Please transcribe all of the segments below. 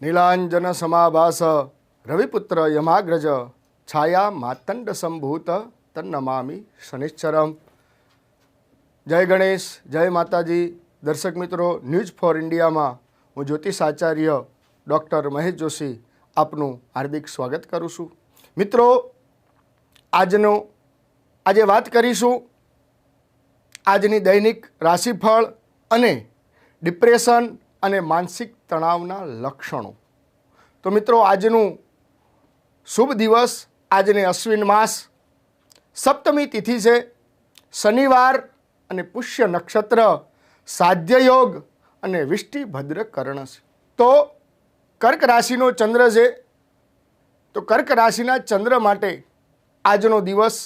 નીલાંજન સમાભાસ રવિપુત્ર યમાગ્રજ છાયા માતંડ સંભૂત તન્નમામી શનિશ્ચરમ. જય ગણેશ, જય માતાજી. દર્શક મિત્રો, ન્યૂઝ ફોર ઇન્ડિયામાં હું જ્યોતિષ આચાર્ય ડૉક્ટર મહેશ જોશી આપનું હાર્દિક સ્વાગત કરું છું. મિત્રો, આજે વાત કરીશું આજની દૈનિક રાશિફળ અને ડિપ્રેશન અને માનસિક તણાવના લક્ષણો. તો મિત્રો, આજનું શુભ દિવસ, આજને અશ્વિન માસ, સપ્તમી તિથિ છે, શનિવાર અને પુષ્ય નક્ષત્ર, સાધ્ય યોગ અને વિષ્ટિભદ્ર કર્ણ છે. તો કર્ક રાશિનો ચંદ્ર છે, તો કર્ક રાશિના ચંદ્ર માટે આજનો દિવસ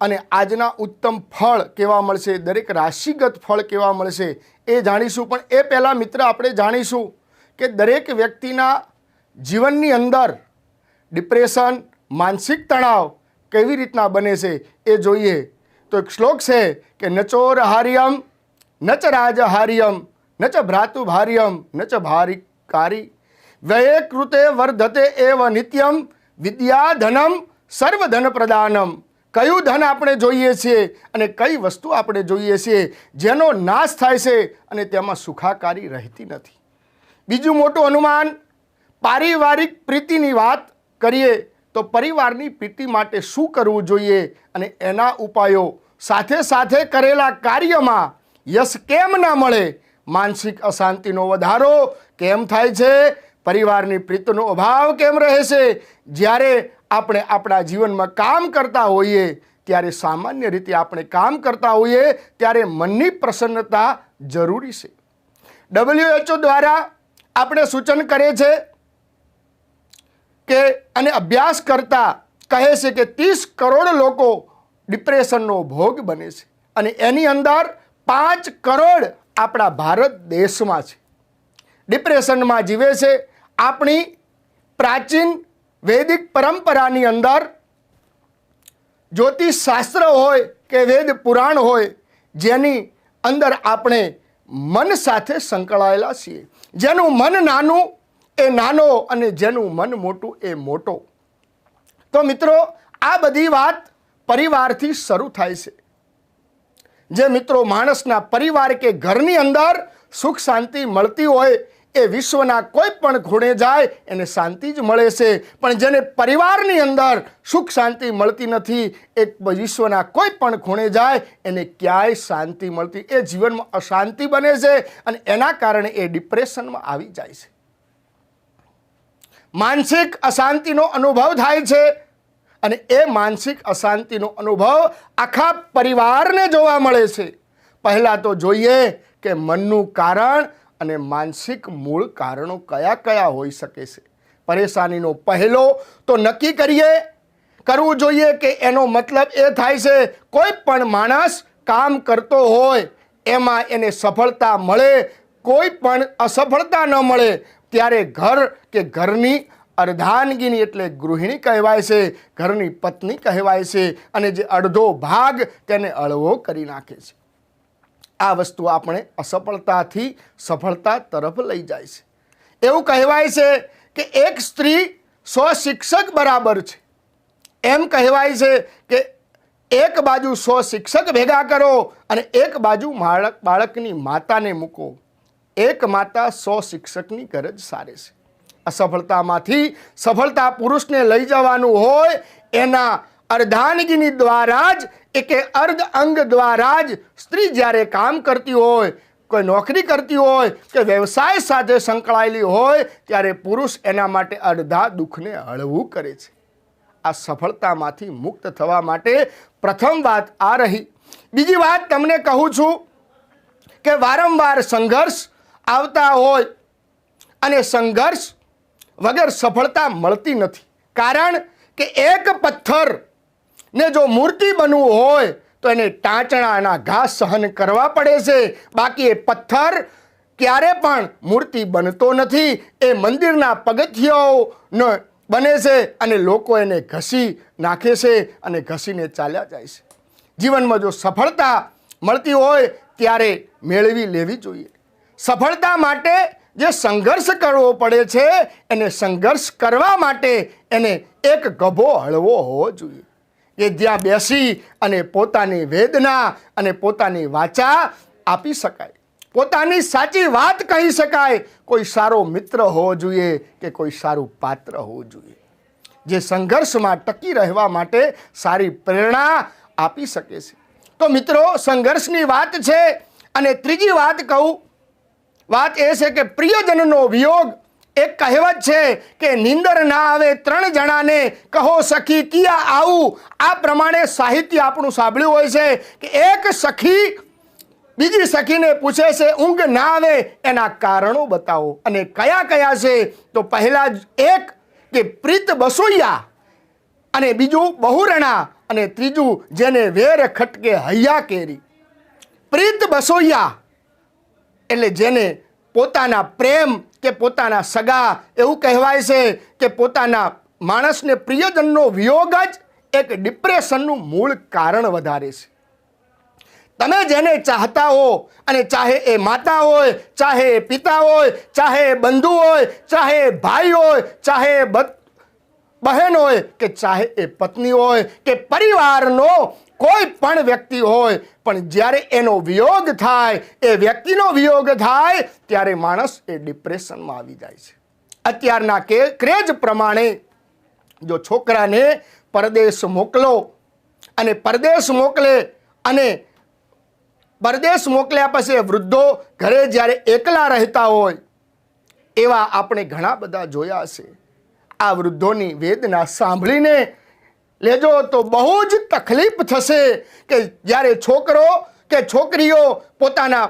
અને આજના ઉત્તમ ફળ કેવા મળશે, દરેક રાશિગત ફળ કેવા મળશે એ જાણીશું. પણ એ પહેલાં મિત્ર આપણે જાણીશું કે દરેક વ્યક્તિના જીવનની અંદર ડિપ્રેશન, માનસિક તણાવ કેવી રીતના બને છે એ જોઈએ. તો એક શ્લોક છે કે ન ચોરહાર્યમ ન ચ રાજહાર્યમ ન ચ ભ્રાતુભાર્યમ ન ચ ભારિકારી વ્યયે કૃતે વર્ધતે એવ નિત્યમ વિદ્યા ધનમ સર્વધન પ્રદાનમ. કયું ધન આપણે જોઈએ છીએ અને કઈ વસ્તુ આપણે જોઈએ છીએ જેનો નાશ થાય છે અને તેમાં સુખાકારી રહેતી નથી. બીજું મોટું અનુમાન, પારિવારિક પ્રીતિની વાત કરીએ તો પરિવારની પ્રીતિ માટે શું કરવું જોઈએ અને એના ઉપાયો, સાથે સાથે કરેલા કાર્યમાં યશ કેમ ના મળે, માનસિક અશાંતિનો વધારો કેમ થાય છે, પરિવારની પ્રીતિનો અભાવ કેમ રહે છે, જ્યારે આપણે આપણા જીવનમાં કામ કરતા હોઈએ ત્યારે સામાન્ય રીતે આપણે કામ કરતા હોઈએ ત્યારે મનની પ્રસન્નતા જરૂરી છે. WHO દ્વારા આપણે સૂચન કરે છે કે અને અભ્યાસ કરતા કહે છે કે 30 કરોડ લોકો ડિપ્રેશનનો ભોગ બને છે અને એની અંદર 5 કરોડ આપણા ભારત દેશમાં છે. ડિપ્રેશનમાં જીવે છે. આપણી પ્રાચીન વૈદિક પરંપરાની અંદર જ્યોતિષ શાસ્ત્ર હોય કે વેદ પુરાણ હોય, જેની અંદર આપણે મન સાથે સંકળાયેલા છીએ. જેનું મન નાનું એ નાનો અને જેનું મન મોટું એ મોટો. તો મિત્રો, આ બધી વાત પરિવારથી શરૂ થાય છે. જે મિત્રો માણસના પરિવાર કે ઘરની અંદર સુખ શાંતિ મળતી હોય એ વિશ્વના કોઈ પણ ખૂણે જાય એને શાંતિ જ મળે છે. પણ જેને પરિવારની અંદર સુખ શાંતિ મળતી નથી, એ વિશ્વના કોઈ પણ ખૂણે જાય એને ક્યાંય શાંતિ મળતી, એ જીવનમાં અશાંતિ બને છે અને એના કારણે એ ડિપ્રેશનમાં આવી જાય છે. માનસિક અશાંતિનો અનુભવ થાય છે અને એ માનસિક અશાંતિનો અનુભવ આખા પરિવારને જોવા મળે છે. પહેલાં તો જોઈએ કે મનનું કારણ અને માનસિક મૂળ કારણો કયા કયા હોઈ શકે છે. પરેશાનીનો પહેલો તો નક્કી કરવું જોઈએ કે એનો મતલબ એ થાય છે કોઈ પણ માણસ કામ કરતો હોય એમાં એને સફળતા મળે, કોઈ પણ અસફળતા ન મળે ત્યારે ઘર કે ઘરની અર્ધાંગીની એટલે ગૃહિણી કહેવાય છે, ઘરની પત્ની કહેવાય છે અને જે અડધો ભાગ તેને અળવો કરી નાખે છે. આ વસ્તુ આપણે અસફળતાથી સફળતા તરફ લઈ જાય છે. એવું કહેવાય છે કે એક સ્ત્રી 100 શિક્ષક બરાબર છે. એમ કહેવાય છે કે એક બાજુ 100 શિક્ષક ભેગા કરો અને એક બાજુ બાળકની માતાને મૂકો. એક માતા 100 શિક્ષકની ગરજ સારે છે. અસફળતામાંથી સફળતા પુરુષને લઈ જવાનું હોય એના અર્ધાંગીની દ્વારા જ, કે અર્ધ અંગ દ્વારા જ સ્ત્રી જ્યારે કામ કરતી હોય, કોઈ નોકરી કરતી હોય કે વ્યવસાય સાથે સંકળાયેલી હોય ત્યારે પુરુષ એના માટે અડધા દુઃખને હળવું કરે છે. આ સફળતામાંથી મુક્ત થવા માટે પ્રથમ વાત આ રહી. બીજી વાત તમને કહું છું કે વારંવાર સંઘર્ષ આવતા હોય અને સંઘર્ષ વગર સફળતા મળતી નથી. કારણ કે એક પથ્થર ને જો મૂર્તિ બનવું હોય તો એને ટાંચણાના ઘા સહન કરવા પડે છે. બાકી એ પથ્થર ક્યારે પણ મૂર્તિ બનતો નથી. એ મંદિરના પગથિયાઓનો બને છે અને લોકો એને ઘસી નાખે છે અને ઘસીને ચાલ્યા જાય છે. જીવનમાં જો સફળતા મળતી હોય ત્યારે મેળવી લેવી જોઈએ. સફળતા માટે જે સંઘર્ષ કરવો પડે છે એને સંઘર્ષ કરવા માટે એને એક ગભો હળવો હોવો જોઈએ કે જ્યાં બેસી અને પોતાની વેદના અને પોતાની વાચા આપી શકાય, પોતાની સાચી વાત કહી શકાય. કોઈ સારો મિત્ર હોવો જોઈએ કે કોઈ સારું પાત્ર હોવું જોઈએ જે સંઘર્ષમાં ટકી રહેવા માટે સારી પ્રેરણા આપી શકે છે. તો મિત્રો, સંઘર્ષની વાત છે. અને ત્રીજી વાત કહું, વાત એ છે કે પ્રિયજનનો વિયોગ. એક કહેવત છે કે નીંદર ના આવે 3 જણાને, કહો સખી કિયા આવું. આ પ્રમાણે સાહિત્ય આપણું સાંભળ્યું હોય છે કે એક સખી બીજી સખીને પૂછે છે ઊંઘ ના આવે એના કારણો બતાવો. અને કયા કયા છે? તો પહેલા જ એક કે પ્રીત બસોયા, અને બીજું બહુરણા, અને ત્રીજું જેને વેર ખટકે હૈયા કેરી. પ્રીત બસોયા એટલે જેને પોતાના પ્રેમ કે પોતાના સગા, એવું કહેવાય છે કે પોતાના માણસને પ્રિયજનનો વિયોગ જ એક ડિપ્રેશનનું મૂળ કારણ વધારે છે. તમે જેને ચાહતા હો, અને ચાહે એ માતા હોય, ચાહે એ પિતા હોય, ચાહે એ બંધુ હોય, ચાહે એ ભાઈ હોય, ચાહે એ બહેન હોય, કે ચાહે એ પત્ની હોય કે પરિવારનો કોઈ પણ વ્યક્તિ હોય, પણ જ્યારે એનો વિયોગ થાય, એ વ્યક્તિનો વિયોગ થાય, ત્યારે માણસ એ ડિપ્રેશનમાં આવી જાય છે. અત્યારના ક્રેઝ પ્રમાણે જો છોકરાને પરદેશ મોકલો, અને પરદેશ મોકલે, અને પરદેશ મોકલ્યા પછી વૃદ્ધો ઘરે જ્યારે એકલા રહેતા હોય, એવા આપણે ઘણા બધા જોયા છે. આ વૃદ્ધોની વેદના સાંભળીને લેજો તો બહુ જ તકલીફ થશે કે જ્યારે છોકરો કે છોકરીઓ પોતાના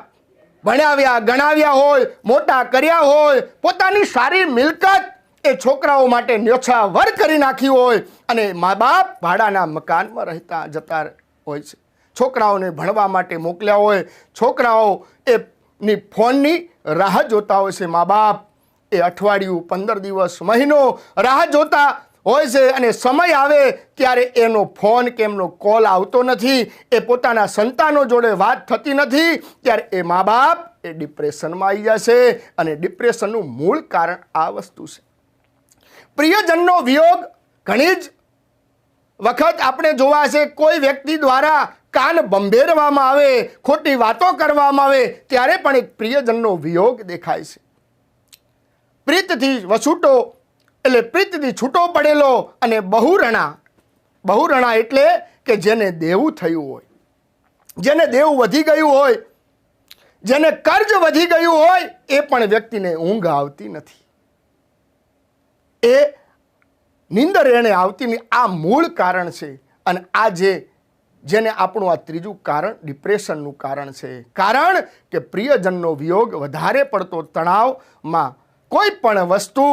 ભણાવ્યા ગણાવ્યા હોય, મોટા કર્યા હોય, પોતાની સારી મિલકત એ છોકરાઓ માટે ન્યોછાવર કરી નાખી હોય, અને મા બાપ ભાડાના મકાનમાં રહેતા જતા હોય છે. છોકરાઓને ભણવા માટે મોકલ્યા હોય, છોકરાઓ એની ફોનની રાહ જોતા હોય છે. મા બાપ એ અઠવાડિયું, 15 દિવસ, મહિનો રાહ જોતા હોય છે, અને સમય આવે ત્યારે એનો ફોન કે એમનો કોલ આવતો નથી, એ પોતાના સંતાનો જોડે વાત થતી નથી, ત્યારે એ મા બાપ એ ડિપ્રેશનમાં આવી જશે. અને ડિપ્રેશનનું મૂળ કારણ આ વસ્તુ છે. પ્રિયજનનો વિયોગ ઘણી જ વખત આપણે જોવા છે. કોઈ વ્યક્તિ દ્વારા કાન બંભેરવામાં આવે, ખોટી વાતો કરવામાં આવે, ત્યારે પણ એક પ્રિયજનનો વિયોગ દેખાય છે. પ્રીતથી વછૂટો એટલે પ્રીતથી છૂટો પડેલો, અને બહુરણા એટલે કે જેને દેવું થયું હોય, જેને દેવું વધી ગયું હોય, જેને કર્જ વધી ગયું હોય, એ પણ વ્યક્તિને ઊંઘ આવતી નથી, એ નીંદર એને આવતી નહીં. આ મૂળ કારણ છે. અને આ જેને આપણું આ ત્રીજું કારણ ડિપ્રેશનનું કારણ છે. કારણ કે પ્રિયજનનો વિયોગ, વધારે પડતો તણાવમાં કોઈ પણ વસ્તુ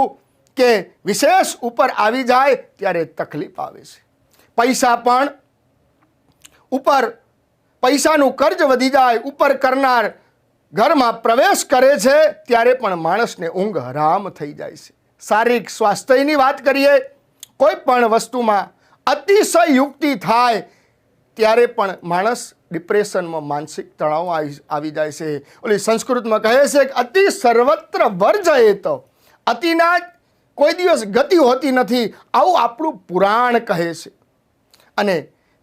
કે વિશેષ ઉપર આવી જાય ત્યારે તકલીફ આવે છે. પૈસા પણ ઉપર, પૈસાનું કર્જ વધી જાય, ઉપર કરનાર ઘરમાં પ્રવેશ કરે છે ત્યારે પણ માણસને ઊંઘ હરામ થઈ જાય છે. શારીરિક સ્વાસ્થ્યની વાત કરીએ, કોઈ પણ વસ્તુમાં અતિશય યુક્તિ થાય ત્યારે પણ માણસ ડિપ્રેશનમાં, માનસિક તણાવ આવી જાય છે. ઓલી સંસ્કૃતમાં કહે છે કે અતિ સર્વત્ર વર્જયેત, અતિના કોઈ દિવસ ગતિ હોતી નથી, આવું આપણું પુરાણ કહે છે. અને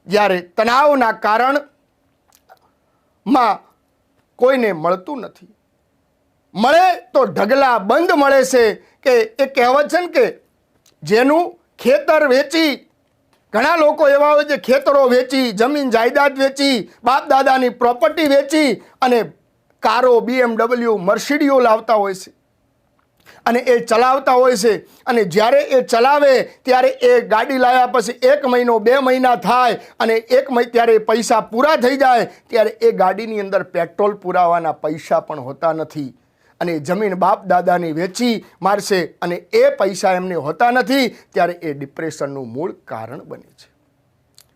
જ્યારે તણાવના કારણમાં કોઈને મળતું નથી, મળે તો ઢગલા બંધ મળે છે. કે એ કહેવત છે ને કે જેનું ખેતર વેચી, ઘણા લોકો એવા હોય જે ખેતરો વેચી, જમીન જાયદાદ વેચી, બાપ દાદાની પ્રોપર્ટી વેચી, અને કારો, BMW, મર્સિડીઓ લાવતા હોય છે, અને એ ચલાવતા હોય છે. અને જ્યારે એ ચલાવે ત્યારે એ ગાડી લાવ્યા પછી 1 મહિનો 2 મહિના થાય, અને ત્યારે પૈસા પૂરા થઈ જાય, ત્યારે એ ગાડીની અંદર પેટ્રોલ પુરાવાના પૈસા પણ હોતા નથી, અને જમીન બાપ દાદાની વેચી મારશે, અને એ પૈસા એમને હોતા નથી, ત્યારે એ ડિપ્રેશનનું મૂળ કારણ બને છે.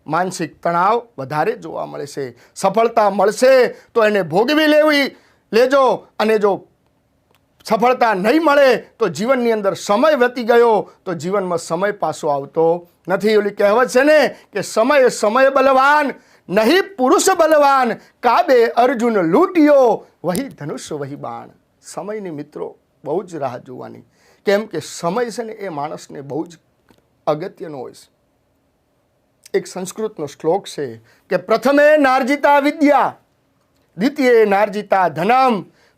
માનસિક તણાવ વધારે જોવા મળે છે. સફળતા મળશે તો એને ભોગવી લેજો, અને જો સફળતા નહીં મળે તો જીવનની અંદર સમય વધી ગયો તો જીવનમાં સમય પાછો આવતો નથી. ઓલી કહેવત છે ને કે સમય બલવાન, નહીં પુરુષ બલવાન, કાબે અર્જુન લૂંટ્યો, વહી ધનુષ વહી બાણ. સમયની મિત્રો બહુ જ રાહ જોવાની. કેમ કે સમય છે ને એ માણસને બહુ જ અગત્યનો હોય છે. એક સંસ્કૃતનો શ્લોક છે કે પ્રથમે નાર્જિતા વિદ્યા, દ્વિતીય નાર્જિતા ધનમ,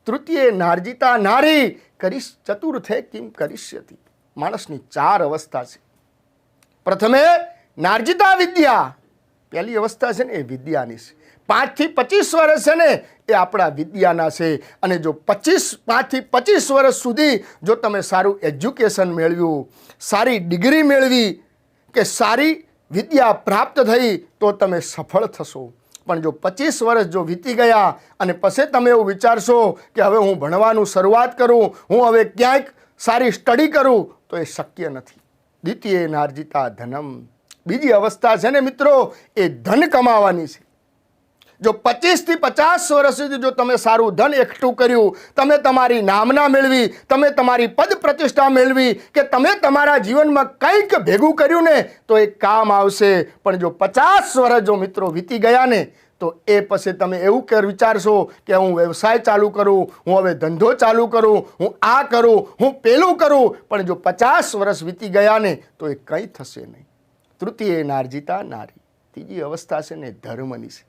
તૃતીય નાર્જિતા નારી, કરીશ ચતુર્થે કિમ કરીષ્યતિ. માણસની 4 અવસ્થા છે. પ્રથમે નાર્જિતા વિદ્યા, પહેલી અવસ્થા છે ને એ વિદ્યાની છે. 5 થી 25 વર્ષ છે ને એ આપણા વિદ્યાના છે. અને જો 5 થી 25 વર્ષ સુધી જો તમે સારું એજ્યુકેશન મેળવ્યું, સારી ડિગ્રી મેળવી કે સારી વિદ્યા પ્રાપ્ત થઈ તો તમે સફળ થશો. પણ જો 25 વર્ષ જો વીતી ગયા અને પછી તમે એવું વિચારશો કે હવે હું ભણવાનું શરૂઆત કરું, હું હવે ક્યાંક સારી સ્ટડી કરું, તો એ શક્ય નથી. દ્વિતીય નાર્જિતા ધનમ, બીજી અવસ્થા છે ને મિત્રો એ ધન કમાવાની છે. જો 25 થી 50 વર્ષ સુધી જો તમે સારું ધન એકઠું કર્યું, તમે તમારી નામના મેળવી, તમે તમારી પદ પ્રતિષ્ઠા મેળવી, કે તમે તમારા જીવનમાં કંઈક ભેગું કર્યું ને તો એ કામ આવશે. પણ જો 50 વર્ષ જો મિત્રો વીતી ગયા ને તો એ પછી તમે એવું વિચારશો કે હું વ્યવસાય ચાલુ કરું, હું હવે ધંધો ચાલુ કરું, હું આ કરું, હું પેલું કરું. પણ જો 50 વર્ષ વીતી ગયા ને તો એ કંઈ થશે નહીં. તૃતીય નાર્જિતા નારી, ત્રીજી અવસ્થા છે ને ધર્મની છે.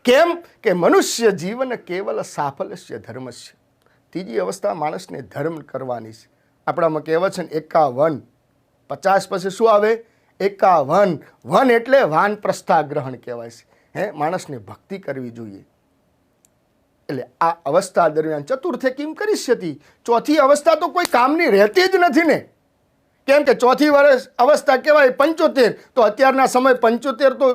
કેમ કે મનુષ્ય જીવન કેવલ સાફલ્ય ધર્મસ્ય. ત્રીજી અવસ્થા માણસને ધર્મ કરવાની છે. આપણામાં કહેવત છે ને 51, 50 પછી શું આવે? 51. વન એટલે વાનપ્રસ્થા ગ્રહણ કહેવાય છે. માણસને ભક્તિ કરવી જોઈએ. એટલે આ અવસ્થા દરમિયાન ચતુર્થે કિમ કરીષ્યતિ, ચોથી અવસ્થા તો કોઈ કામની રહેતી જ નથી ને. કેમ કે ચોથી અવસ્થા કહેવાય 75. તો અત્યારના સમય 75 તો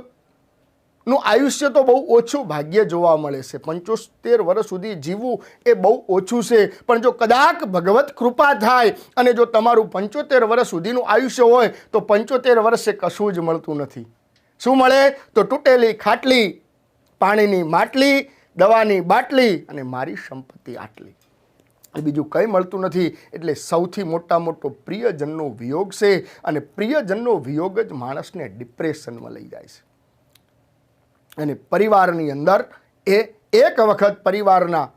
નું આયુષ્ય તો બહુ ઓછું ભાગ્ય જોવા મળે છે. 75 વર્ષ સુધી જીવવું એ બહુ ઓછું છે. પણ જો કદાચ ભગવત કૃપા થાય અને જો તમારું 75 વર્ષ સુધીનું આયુષ્ય હોય તો 75 વર્ષે કશું જ મળતું નથી. શું મળે? તો તૂટેલી ખાટલી, પાણીની માટલી, દવાની બાટલી અને મારી સંપત્તિ આટલી. બીજું કંઈ મળતું નથી. એટલે સૌથી મોટો પ્રિયજનનો વિયોગ છે. અને પ્રિયજનનો વિયોગ જ માણસને ડિપ્રેશનમાં લઈ જાય છે. અને પરિવારની અંદર એક વખત પરિવારના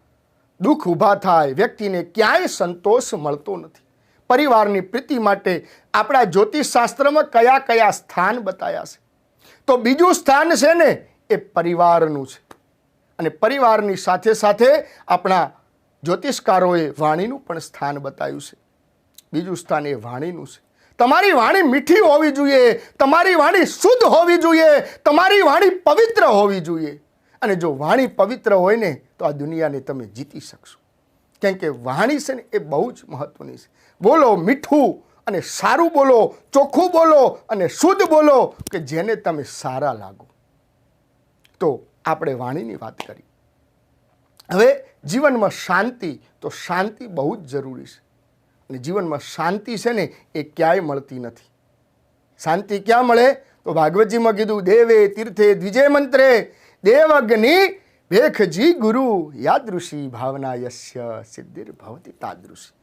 દુઃખ ઊભા થાય, વ્યક્તિને ક્યાંય સંતોષ મળતો નથી. પરિવારની પ્રીતિ માટે આપણા જ્યોતિષશાસ્ત્રમાં કયા કયા સ્થાન બતાવ્યા છે? તો બીજું સ્થાન છે ને એ પરિવારનું છે. અને પરિવારની સાથે સાથે આપણા જ્યોતિષકારોએ વાણીનું પણ સ્થાન બતાવ્યું છે. બીજું સ્થાન એ વાણીનું છે. તમારી વાણી મીઠી હોવી જોઈએ, તમારી વાણી શુદ્ધ હોવી જોઈએ, તમારી વાણી પવિત્ર હોવી જોઈએ. અને જો વાણી પવિત્ર હોય ને તો આ દુનિયાને તમે જીતી શકશો. કેમ કે વાણી છે ને એ બહુ જ મહત્વની છે. બોલો મીઠું અને સારું બોલો, ચોખ્ખું બોલો અને શુદ્ધ બોલો કે જેને તમે સારા લાગો. તો આપણે વાણીની વાત કરી. હવે જીવનમાં શાંતિ, તો શાંતિ બહુ જ જરૂરી છે. અને જીવનમાં શાંતિ છે ને એ ક્યાંય મળતી નથી. શાંતિ ક્યાં મળે? તો ભાગવતજીમાં કીધું દેવે તીર્થે દ્વિજે મંત્રે દેવગ્નિ ભેખજી ગુરુ યાદૃશી ભાવના યસ્ય સિદ્ધિર ભવતી તાદૃશી.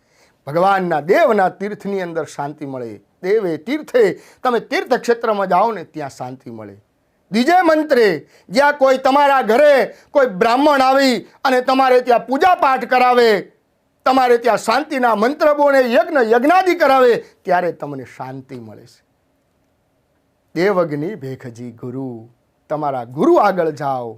ભગવાનના દેવના તીર્થની અંદર શાંતિ મળે. દેવે તીર્થે, તમે તીર્થ ક્ષેત્રમાં જાઓ ને ત્યાં શાંતિ મળે. દ્વિજે મંત્રે, જ્યાં કોઈ તમારા ઘરે કોઈ બ્રાહ્મણ આવી અને તમારે ત્યાં પૂજા પાઠ કરાવે, તમારે ત્યાં શાંતિના મંત્ર બોલે, યજ્ઞાદિ કરાવે, ત્યારે તમને શાંતિ મળે છે. દેવગ્નિ ભેખજી ગુરુ, તમારા ગુરુ આગળ જાઓ,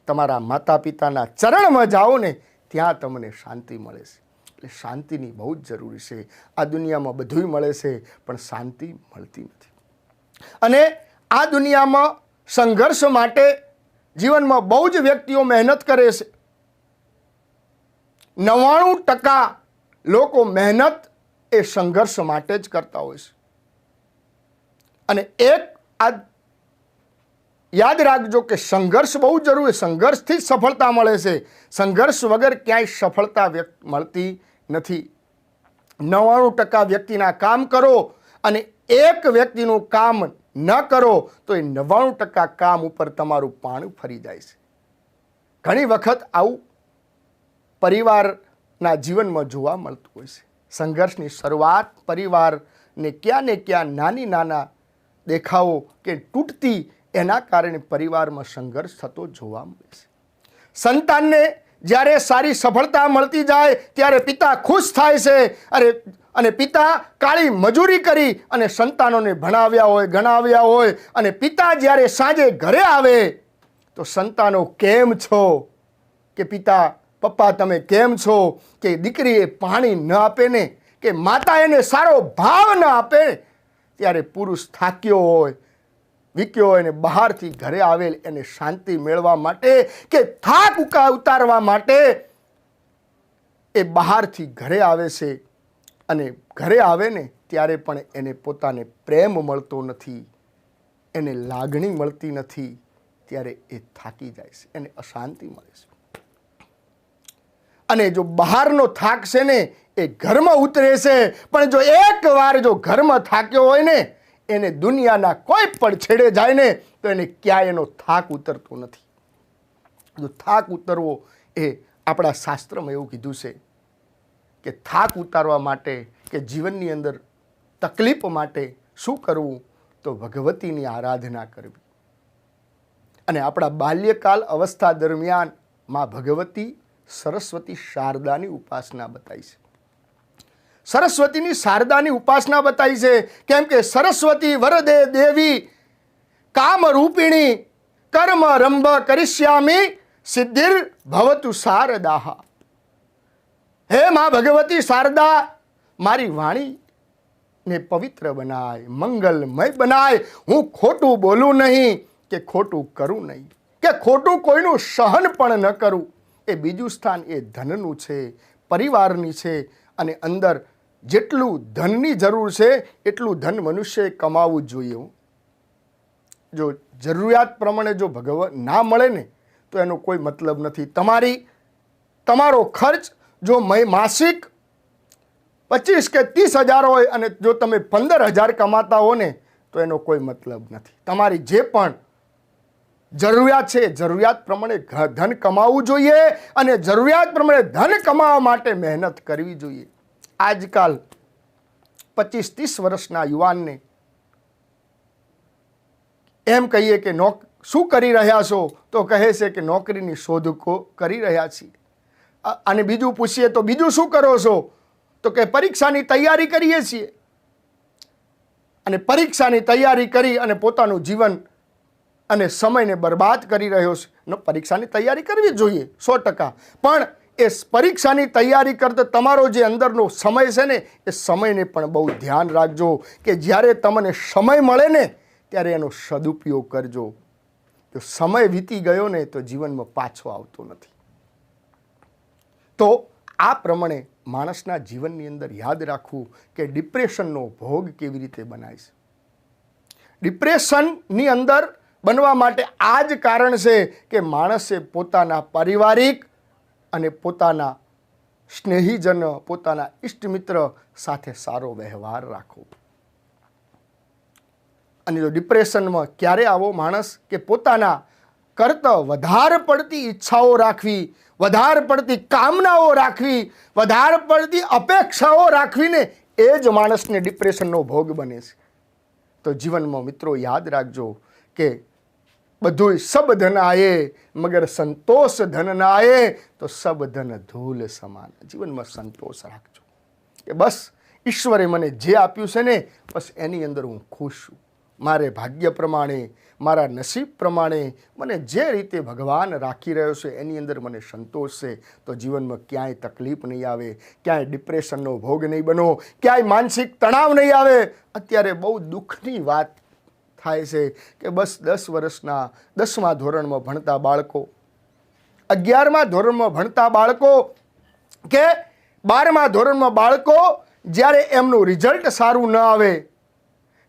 તમારા માતા પિતાના ચરણમાં જાઓ ને ત્યાં તમને શાંતિ મળે છે. એટલે શાંતિની બહુ જ જરૂરી છે. આ દુનિયામાં બધુંય મળે છે પણ શાંતિ મળતી નથી. અને આ દુનિયામાં સંઘર્ષ માટે જીવનમાં બહુ જ વ્યક્તિઓ મહેનત કરે છે. 99% લોકો મહેનત એ સંઘર્ષ માટે જ કરતા હોય છે. અને એક આ યાદ રાખજો કે સંઘર્ષ બહુ જરૂરી. સંઘર્ષથી જ સફળતા મળે છે. સંઘર્ષ વગર ક્યાંય સફળતા મળતી નથી. 99% વ્યક્તિના કામ કરો અને એક વ્યક્તિનું કામ ન કરો તો એ 99% કામ ઉપર તમારું પાણું ફરી જાય છે. ઘણી વખત આવું પરિવારના જીવનમાં જોવા મળતું હોય છે. સંઘર્ષની શરૂઆત પરિવારને ક્યાં ને ક્યાં નાના દેખાવો કે તૂટતી એના કારણે પરિવારમાં સંઘર્ષ થતો જોવા મળે છે. સંતાનને જ્યારે સારી સફળતા મળતી જાય ત્યારે પિતા ખુશ થાય છે, અને પિતા કાળી મજૂરી કરી અને સંતાનોને ભણાવ્યા હોય, ગણાવ્યા હોય, અને પિતા જ્યારે સાંજે ઘરે આવે તો સંતાનો કેમ છો, કે પિતા પપ્પા તમે કેમ છો, કે દીકરીએ પાણી ન આપે ને, કે માતા એને સારો ભાવ ન આપે, ત્યારે પુરુષ થાક્યો હોય, વીક્યો હોય, અને બહારથી ઘરે આવેલ એને શાંતિ મેળવવા માટે કે થાક ઉતારવા માટે એ બહારથી ઘરે આવે છે, અને ઘરે આવે ને ત્યારે પણ એને પોતાને પ્રેમ મળતો નથી, એને લાગણી મળતી નથી, ત્યારે એ થાકી જાય છે, એને અશાંતિ મળે છે. અને જો બહારનો થાક છે ને એ ઘરમાં ઉતરે છે, પણ જો એકવાર જો ઘરમાં થાક્યો હોય ને, એને દુનિયાના કોઈ પણ છેડે જાય ને તો એને ક્યાંય એનો થાક ઉતરતો નથી. જો થાક ઉતરવો એ આપણા શાસ્ત્રમાં એવું કીધું છે કે થાક ઉતારવા માટે કે જીવનની અંદર તકલીફ માટે શું કરવું, તો ભગવતીની આરાધના કરવી. અને આપણા બાલ્યકાલ અવસ્થા દરમિયાન માં ભગવતી સરસ્વતી શારદાની ઉપાસના બતાવી છે. સરસ્વતીની શારદાની ઉપાસના બતાવી છે, કેમ કે સરસ્વતી વરદે દેવી કામ રૂપિણી કર્મ રંભ કરિષ્યામી સિદ્ધિર ભવતુ શારદાહ. હે માં ભગવતી શારદા, મારી વાણીને પવિત્ર બનાય, મંગલમય બનાય. હું ખોટું બોલું નહીં, કે ખોટું કરું નહીં, કે ખોટું કોઈનું સહન પણ ન કરું. એ બીજું સ્થાન એ ધનનું છે, પરિવારની છે, અને અંદર જેટલું ધનની જરૂર છે એટલું ધન મનુષ્યએ કમાવવું જોઈએ. જો જરૂરિયાત પ્રમાણે જો ભગવાન ના મળે ને તો એનો કોઈ મતલબ નથી. તમારો ખર્ચ જો માસિક 25 કે 30 હજાર હોય અને જો તમે 15,000 કમાતા હો ને તો એનો કોઈ મતલબ નથી. તમારી જે પણ જરૂરિયાત છે જરૂરિયાત પ્રમાણે ધન કમાવવું જોઈએ, અને જરૂરિયાત પ્રમાણે ધન કમાવા માટે મહેનત કરવી જોઈએ. આજકાલ 25-30 વર્ષના યુવાનને એમ કહીએ કે શું કરી રહ્યા છો, તો કહે છે કે નોકરીની શોધ કરી રહ્યા છીએ. અને બીજું પૂછીએ તો બીજું શું કરો છો, તો કે પરીક્ષાની તૈયારી કરીએ છીએ. અને પરીક્ષાની તૈયારી કરી અને પોતાનું જીવન અને સમયને બરબાદ કરી રહ્યો છે. પરીક્ષાની તૈયારી કરવી જોઈએ 100%, પણ એ પરીક્ષાની તૈયારી કરતા તમારો જે અંદરનો સમય છે ને એ સમયને પણ બહુ ધ્યાન રાખજો, કે જ્યારે તમને સમય મળે ને ત્યારે એનો સદુપયોગ કરજો. જો સમય વીતી ગયો ને તો જીવનમાં પાછો આવતો નથી. તો આ પ્રમાણે માણસના જીવનની અંદર યાદ રાખવું કે ડિપ્રેશનનો ભોગ કેવી રીતે બનાય છે. ડિપ્રેશનની અંદર બનવા માટે આ જ કારણ છે કે માણસે પોતાના પારિવારિક અને પોતાના સ્નેહીજન, પોતાના ઇષ્ટમિત્ર સાથે સારો વ્યવહાર રાખવો. અને જો ડિપ્રેશનમાં ક્યારે આવો માણસ કે પોતાના કરતા વધારે પડતી ઈચ્છાઓ રાખવી, વધારે પડતી કામનાઓ રાખવી, વધારે પડતી અપેક્ષાઓ રાખવીને એ જ માણસને ડિપ્રેશનનો ભોગ બને છે. તો જીવનમાં મિત્રો યાદ રાખજો કે બધું સબ ધન આયે મગર સંતોષ ધન ના આયે, તો સબ ધન ધૂલ સમાન. જીવનમાં સંતોષ રાખજો કે બસ ઈશ્વરે મને જે આપ્યું છે ને બસ એની અંદર હું ખુશ છું. મારે ભાગ્ય પ્રમાણે, મારા નસીબ પ્રમાણે મને જે રીતે ભગવાન રાખી રહ્યો છે એની અંદર મને સંતોષ છે. તો જીવનમાં ક્યાંય તકલીફ નહીં આવે, ક્યાંય ડિપ્રેશનનો ભોગ નહીં બનો, ક્યાંય માનસિક તણાવ નહીં આવે. અત્યારે બહુ દુઃખની વાત થાય છે કે બસ 10 વર્ષના 10મા ધોરણમાં ભણતા બાળકો, 11મા ધોરણમાં ભણતા બાળકો કે 12મા ધોરણમાં બાળકો, જ્યારે એમનું રિઝલ્ટ સારું ન આવે,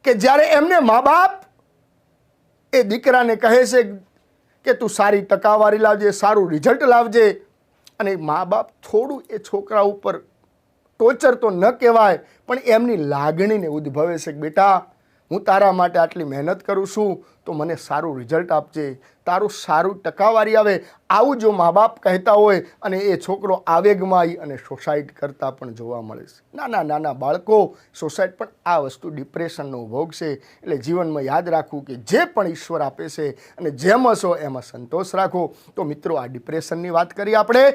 કે જ્યારે એમને મા બાપ એ દીકરાને કહે છે કે તું સારી ટકાવારી લાવજે, સારું રિઝલ્ટ લાવજે, અને મા બાપ થોડું એ છોકરા ઉપર ટોર્ચર તો ન કહેવાય પણ એમની લાગણીને ઉદ્ભવે છે કે બેટા હું તારા માટે આટલી મહેનત કરું છું તો મને સારું રિઝલ્ટ આપજે, તારું સારું ટકાવારી આવે. આવું જો મા બાપ કહેતા હોય અને એ છોકરો આવેગમાં આવી અને સુસાઇડ કરતા પણ જોવા મળે છે. નાના નાના બાળકો સુસાઇડ પણ આ વસ્તુ ડિપ્રેશનનો ભોગ છે. એટલે જીવનમાં યાદ રાખવું કે જે પણ ઈશ્વર આપે છે અને જેમ હશો એમાં સંતોષ રાખો. તો મિત્રો આ ડિપ્રેશનની વાત કરી આપણે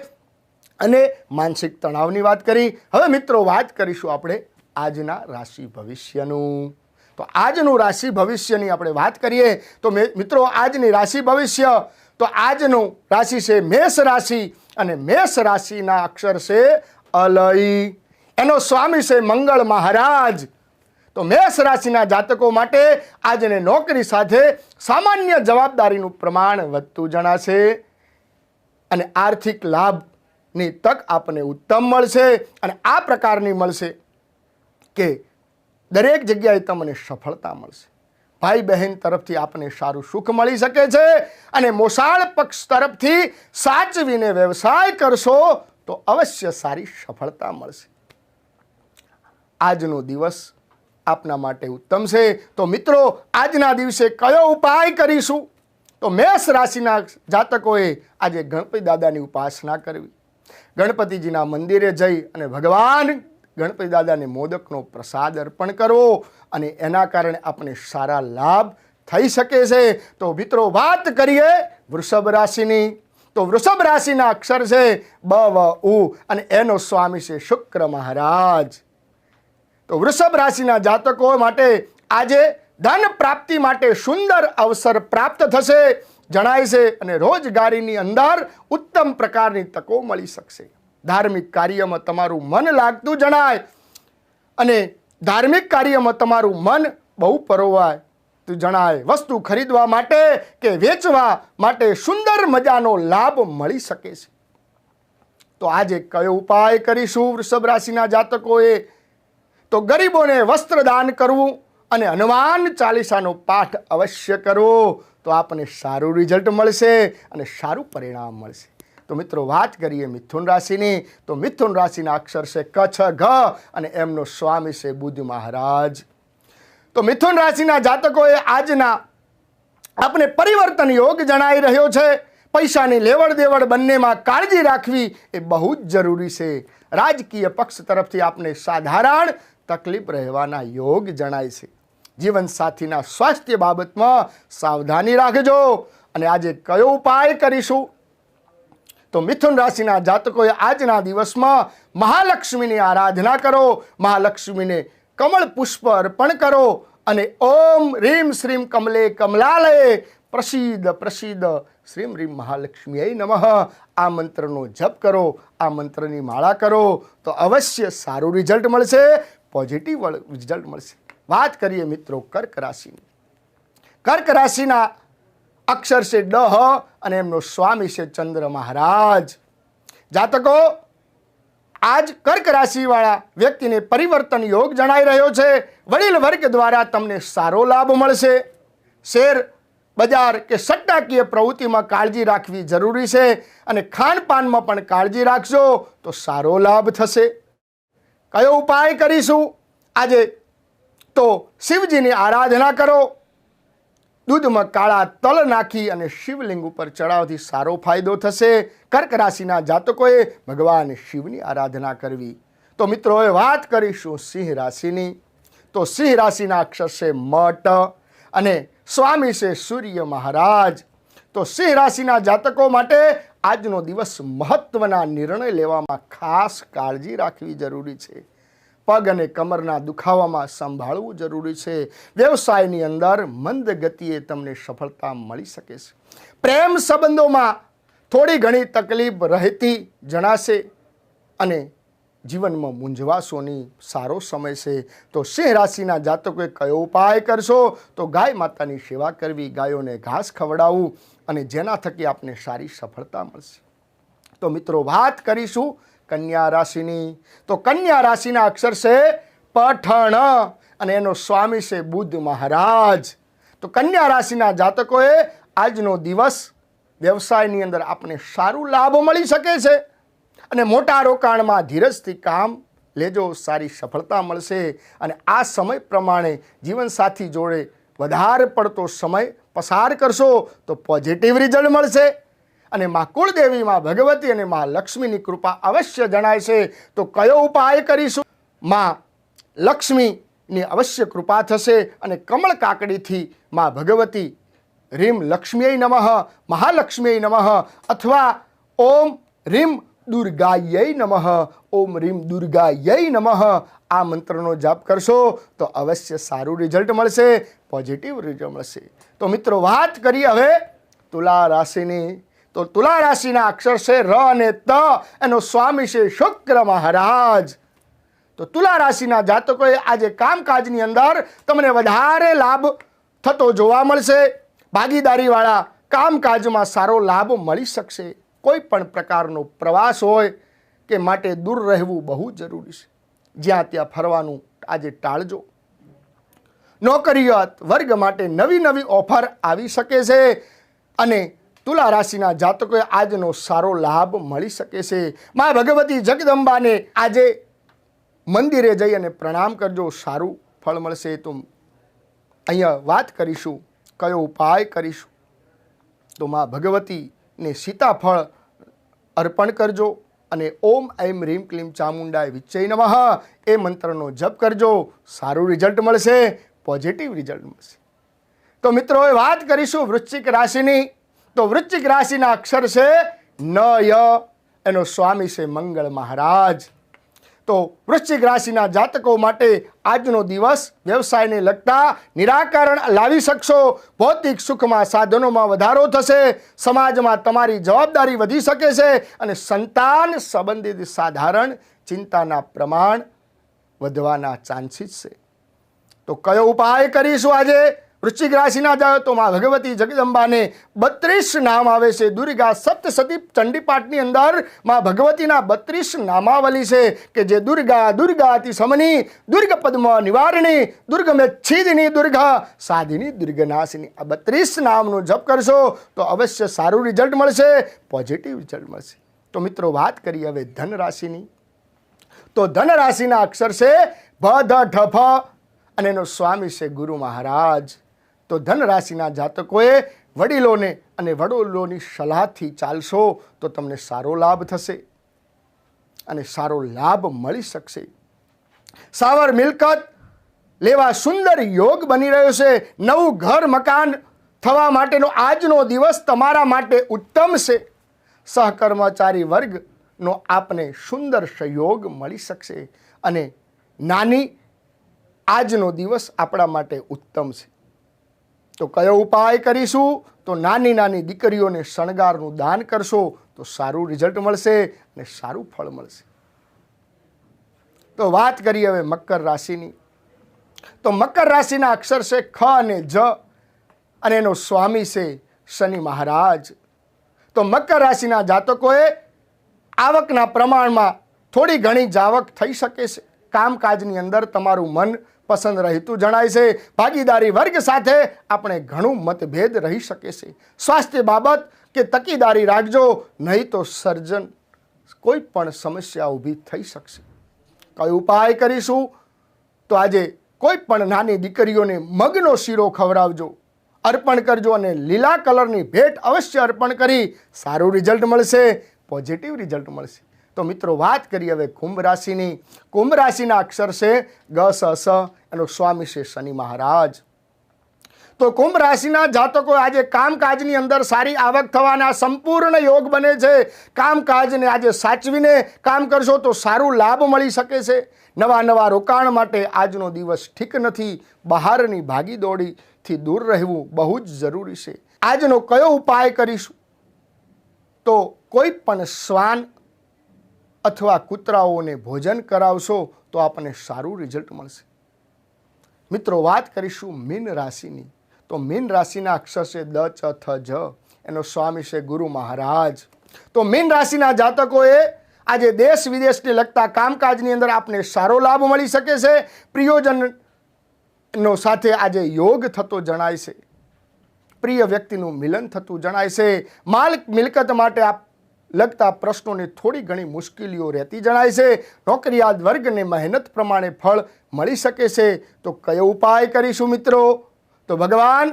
અને માનસિક તણાવની વાત કરી. હવે મિત્રો વાત કરીશું આપણે આજના રાશિ ભવિષ્યનું. તો આજનું રાશિ ભવિષ્યની આપણે વાત કરીએ તો મિત્રો આજની રાશિ ભવિષ્ય, તો આજનું રાશિ છે મેષ રાશિ અને મેષ રાશિના અક્ષર છે અલય. એનો સ્વામી છે મંગળ મહારાજ. તો મેષ રાશિના જાતકો માટે આજને નોકરી સાથે સામાન્ય જવાબદારીનું પ્રમાણ વધતું જણાશે અને આર્થિક લાભની તક આપણને ઉત્તમ મળશે અને આ પ્રકારની મળશે કે દરેક જગ્યાએ તમને સફળતા મળશે. ભાઈ બહેન તરફથી આપણને સારું સુખ મળી શકે છે અને મોસાળ પક્ષ તરફથી સાચવીને વ્યવસાય કરશો તો અવશ્ય સારી સફળતા મળશે. આજનો દિવસ આપના માટે ઉત્તમ છે. તો મિત્રો આજના દિવસે કયો ઉપાય કરીશું? તો મેષ રાશિના જાતકોએ આજે ગણપતિ દાદાની ઉપાસના કરવી. ગણપતિજીના મંદિરે જઈ અને ભગવાન ગણપતિ દાદાને મોદકનો પ્રસાદ અર્પણ કરવો અને એના કારણે આપણે સારા લાભ થઈ શકે છે. તો મિત્રો વાત કરીએ વૃષભ રાશિની. તો વૃષભ રાશિના અક્ષર છે બ વ ઉ અને એનો સ્વામી છે શુક્ર મહારાજ. તો વૃષભ રાશિના જાતકો માટે આજે ધન પ્રાપ્તિ માટે સુંદર અવસર પ્રાપ્ત થશે જણાય છે અને રોજગારીની અંદર ઉત્તમ પ્રકારની તકો મળી શકશે. ધાર્મિક કાર્યમાં તમારું મન લાગતું જણાય અને ધાર્મિક કાર્યમાં તમારું મન બહુ પરોવાતું જણાય. વસ્તુ ખરીદવા માટે કે વેચવા માટે સુંદર મજાનો લાભ મળી શકે છે. તો આજે કયો ઉપાય કરીશું વૃષભ રાશિના જાતકોએ? તો ગરીબોને વસ્ત્રદાન કરવું અને હનુમાન ચાલીસાનો પાઠ અવશ્ય કરવો તો આપણને સારું રિઝલ્ટ મળશે અને સારું પરિણામ મળશે. તો મિત્રો વાત કરીએ મિથુન રાશિની. તો મિથુન રાશિના અક્ષર છે ક છ ઘ અને એમનો સ્વામી છે બુધ મહારાજ. તો મિથુન રાશિના જાતકોએ આજના આપણે પરિવર્તન યોગ જણાઈ રહ્યો છે. પૈસાની લેવડ દેવડ બંનેમાં કાળજી રાખવી એ બહુ જ જરૂરી છે. રાજકીય પક્ષ તરફથી આપણે સાધારણ તકલીફ રહેવાના યોગ જણાય છે. જીવનસાથીના સ્વાસ્થ્ય બાબતમાં સાવધાની રાખજો. અને આજે કયો ઉપાય કરીશું? તો મિથુન રાશિના જાતકોએ આજના દિવસમાં મહાલક્ષ્મીની આરાધના કરો. મહાલક્ષ્મીને કમળ પુષ્પ અર્પણ કરો અને ઓમ રીમ શ્રીમ કમલે કમલાલયે પ્રસિદ્ધ પ્રસિદ્ધ શ્રીમ રીમ મહાલક્ષ્મીએ નમઃ આ મંત્રનો જપ કરો. આ મંત્રની માળા કરો તો અવશ્ય સારું રિઝલ્ટ મળશે, પોઝિટિવ રિઝલ્ટ મળશે. વાત કરીએ મિત્રો કર્ક રાશિની. કર્ક રાશિના અક્ષર છે ડ હ અને એમનો સ્વામી છે ચંદ્ર મહારાજ. જાતકો આજ કર્ક રાશિવાળા વ્યક્તિને પરિવર્તન યોગ જણાઈ રહ્યો છે. વડીલ વર્ગ દ્વારા તમને સારો લાભ મળશે. શેર બજાર કે સટ્ટાકીય પ્રવૃત્તિમાં કાળજી રાખવી જરૂરી છે અને ખાનપાનમાં પણ કાળજી રાખશો તો સારો લાભ થશે. કયો ઉપાય કરીશું આજે? તો શિવજીની આરાધના કરો. દૂધમાં કાળા તલ નાખી અને શિવલિંગ ઉપર ચડાવવાથી સારો ફાયદો થશે. કર્ક રાશિના જાતકોએ ભગવાન શિવની આરાધના કરવી. તો મિત્રો હવે વાત કરીશું સિંહ રાશિની. તો સિંહ રાશિના અક્ષર છે મટ અને સ્વામી છે સૂર્ય મહારાજ. તો સિંહ રાશિના જાતકો માટે આજનો દિવસ મહત્વના નિર્ણય લેવામાં ખાસ કાળજી રાખવી જરૂરી છે. પગ અને કમરના દુખાવામાં સંભાળવું જરૂરી છે. વ્યવસાયની અંદર મંદ ગતિએ તમને સફળતા મળી શકે છે. પ્રેમ સંબંધોમાં થોડી ઘણી તકલીફ રહેતી જણાશે અને જીવનમાં મૂંઝવાશોની સારો સમય છે. તો સિંહ રાશિના જાતકોએ કયો ઉપાય કરશો? તો ગાય માતાની સેવા કરવી, ગાયોને ઘાસ ખવડાવવું અને જેના થકી આપને સારી સફળતા મળશે. તો મિત્રો વાત કરીશું કન્યા રાશિની. તો કન્યા રાશિના અક્ષર છે પઠણ અને એનો સ્વામી છે બુધ મહારાજ. તો કન્યા રાશિના જાતકોએ આજનો દિવસ વ્યવસાયની અંદર આપણે સારું લાભ મળી શકે છે અને મોટા રોકાણમાં ધીરજથી કામ લેજો, સારી સફળતા મળશે અને આ સમય પ્રમાણે જીવનસાથી જોડે વધારે પડતો સમય પસાર કરશો તો પોઝિટિવ રિઝલ્ટ મળશે અને મા કુળદેવી, મા ભગવતી અને મા લક્ષ્મીની કૃપા અવશ્ય જણાય છે. તો કયો ઉપાય કરીશું? મા લક્ષ્મીની અવશ્ય કૃપા થશે અને કમળ કાકડીથી મા ભગવતી રીમ લક્ષ્મીય નમઃ, મહાલક્ષ્મીય નમઃ અથવા ઓમ રીમ દુર્ગાય નમઃ, ઓમ રીમ દુર્ગાય નમઃ આ મંત્રનો જાપ કરશો તો અવશ્ય સારું રિઝલ્ટ મળશે, પોઝિટિવ રિઝલ્ટ મળશે. તો મિત્રો, વાત કરીએ હવે તુલા રાશિની. તો તુલા રાશિના અક્ષર છે ર અને ત. એનો સ્વામી છે શુક્ર મહારાજ. તો તુલા રાશિના જાતકોએ આજે કામકાજની અંદર તમને વધારે લાભ થતો જોવા મળશે. ભાગીદારીવાળા કામકાજમાં સારો લાભ મળી શકશે. કોઈ પણ પ્રકારનો પ્રવાસ હોય કે માટે દૂર રહેવું બહુ જરૂરી છે. જ્યાં ત્યાં ફરવાનું આજે ટાળજો. નોકરીયાત વર્ગ માટે નવી નવી ઓફર આવી શકે છે અને તુલા રાશિના જાતકોએ આજનો સારો લાભ મળી શકે છે. મા ભગવતી જગદંબાને આજે મંદિરે જઈ અને પ્રણામ કરજો, સારું ફળ મળશે. તો અહીંયા વાત કરીશું કયો ઉપાય કરીશું. તો મા ભગવતીને સીતાફળ અર્પણ કરજો અને ઓમ ऐं રીમ ક્લીમ ચામુંડાય વિચ્ચય નમઃ એ મંત્રનો જપ કરજો, સારું રિઝલ્ટ મળશે, પોઝિટિવ રિઝલ્ટ મળશે. તો મિત્રો, હવે વાત કરીશું વૃશ્ચિક રાશિની. તો વૃશ્ચિક રાશિના અક્ષર છે ન ય. એનો સ્વામી છે મંગળ મહારાજ. તો વૃશ્ચિક રાશિના જાતકો માટે આજનો દિવસ વ્યવસાયને લગતા નિરાકરણ લાવી શકશો. ભૌતિક સુખમાં સાધનોમાં વધારો થશે. સમાજમાં તમારી જવાબદારી વધી શકે છે અને સંતાન સંબંધિત સાધારણ ચિંતાના પ્રમાણ વધવાના ચાન્સીસ છે. તો કયો ઉપાય કરીશું આજે વૃશ્ચિક રાશિના જાતકોમાં? ભગવતી જગદંબાને 32 નામ આવે છે. દુર્ગા સપ્તસતી ચંડીપાઠની અંદર માં ભગવતીના 32 નામાવલી છે કે જે દુર્ગા દુર્ગાતિ સમની, દુર્ગ પદ્મ નિવારણી, દુર્ગ મેચ્છિદિની, દુર્ગ સાધિની, દુર્ગનાશિની. આ 32 નામનો જપ કરશો તો અવશ્ય સારું રિઝલ્ટ મળશે, પોઝિટિવ રિઝલ્ટ મળશે. તો મિત્રો, વાત કરીએ હવે ધન રાશિની. તો ધન રાશિના અક્ષર છે ભ ધ ઢ ફ અને એનો સ્વામી છે ગુરુ મહારાજ. તો ધન રાશિના જાતકોએ વડીલોને અને વડીલોની સલાહથી ચાલશો તો તમને સારો લાભ થશે અને સારો લાભ મળી શકશે. સાવર મિલકત લેવા સુંદર યોગ બની રહ્યો છે. નવું ઘર મકાન થવા માટેનો આજનો દિવસ તમારા માટે ઉત્તમ છે. સહકર્મચારી વર્ગનો આપને સુંદર સહયોગ મળી શકશે અને નાની આજનો દિવસ આપણા માટે ઉત્તમ છે. તો કયો ઉપાય કરીશું? તો નાની નાની દીકરીઓને શણગારનું દાન કરશો તો સારું રિઝલ્ટ મળશે અને સારું ફળ મળશે. તો વાત કરીએ હવે મકર રાશિની. તો મકર રાશિના અક્ષર છે ખ અને જ અને એનો સ્વામી છે શનિ મહારાજ. તો મકર રાશિના જાતકોએ આવકના પ્રમાણમાં થોડી ઘણી જાવક થઈ શકે છે. કામકાજની અંદર તમારું મન પસંદ રહેતું જણાય છે. ભાગીદારી વર્ગ સાથે આપણે ઘણું મતભેદ રહી શકે છે. સ્વાસ્થ્ય બાબત કે તકેદારી રાખજો, નહીં તો સર્જન કોઈ પણ સમસ્યા ઊભી થઈ શકશે. કયો ઉપાય કરીશું? તો આજે કોઈ પણ નાની દીકરીઓને મગનો શીરો ખવડાવજો, અર્પણ કરજો અને લીલા કલરની ભેટ અવશ્ય અર્પણ કરી સારું રિઝલ્ટ મળશે, પોઝિટિવ રિઝલ્ટ મળશે. તો મિત્રો, વાત કરીએ હવે કુંભ રાશિની. કુંભ રાશિના અક્ષર છે ગ સ સ. એનો સ્વામી છે શનિ મહારાજ. તો કુંભ રાશિના જાતકો આજે કામકાજની અંદર સારી આવક થવાના સંપૂર્ણ યોગ બને છે. કામકાજને આજે સાચવીને કામ કરશો તો સારું લાભ મળી શકે છે. નવા રોકાણ માટે આજનો દિવસ ઠીક નથી. બહારની ભાગીદોડીથી દૂર રહેવું બહુ જ જરૂરી છે. આજનો કયો ઉપાય કરીશું? તો કોઈ પણ શ્વાન અથવા કૂતરાઓને ભોજન કરાવશો તો આપણને સારું રિઝલ્ટ મળશે. મિત્રો, વાત કરીશું મીન રાશિની. તો મીન રાશિના અક્ષર છે દ ચ થ જ. એનો સ્વામી છે ગુરુ મહારાજ. તો મીન રાશિના જાતકોએ આજે દેશ વિદેશને લગતા કામકાજની અંદર આપને સારો લાભ મળી શકે છે. પ્રિયોજનનો સાથે આજે યોગ થતો જણાય છે. પ્રિય વ્યક્તિનું મિલન થતું જણાય છે. માલ મિલકત માટે આપ લગતા પ્રશ્નોને થોડી ઘણી મુશ્કેલીઓ રહેતી જણાય છે. નોકરિયાત વર્ગને મહેનત પ્રમાણે ફળ મળી શકે છે. તો કયો ઉપાય કરીશું મિત્રો? તો ભગવાન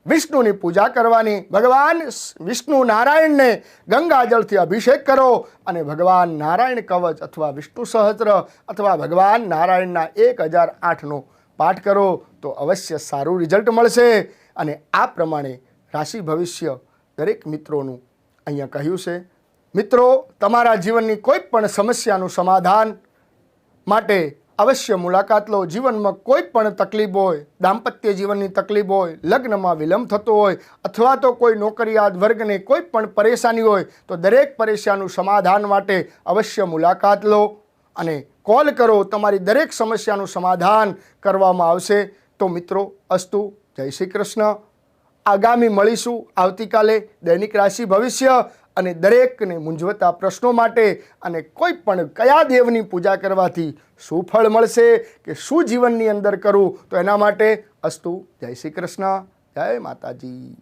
વિષ્ણુની પૂજા કરવાની. ભગવાન વિષ્ણુ નારાયણને ગંગાજળથી અભિષેક કરો અને ભગવાન નારાયણ કવચ અથવા વિષ્ણુ સહસ્ત્ર અથવા ભગવાન નારાયણના 1008નો પાઠ કરો તો અવશ્ય સારું રિઝલ્ટ મળશે. અને આ પ્રમાણે રાશિ ભવિષ્ય દરેક મિત્રોનું અહીંયા કહ્યું છે. મિત્રો, તમારા જીવનની કોઈ પણ સમસ્યાનું સમાધાન માટે અવશ્ય મુલાકાત લો. જીવનમાં કોઈ પણ તકલીફ હોય, દાંપત્ય જીવનની તકલીફ હોય, લગ્નમાં વિલંબ થતો હોય અથવા તો કોઈ નોકરિયાત વર્ગને કોઈ પણ પરેશાની હોય તો દરેક પરેશાનનું સમાધાન માટે અવશ્ય મુલાકાત લો અને કોલ કરો. તમારી દરેક સમસ્યાનું સમાધાન કરવામાં આવશે. તો મિત્રો, અસ્તુ. જય શ્રી કૃષ્ણ. આગામી મળીશું આવતીકાલે દૈનિક રાશિ ભવિષ્ય અને દરેકને મૂંઝવતા પ્રશ્નો માટે અને કોઈ પણ કયા દેવની પૂજા કરવાથી શું ફળ મળશે કે શું જીવનની અંદર કરવું તો એના માટે અસ્તુ. જય શ્રી કૃષ્ણ. જય માતાજી.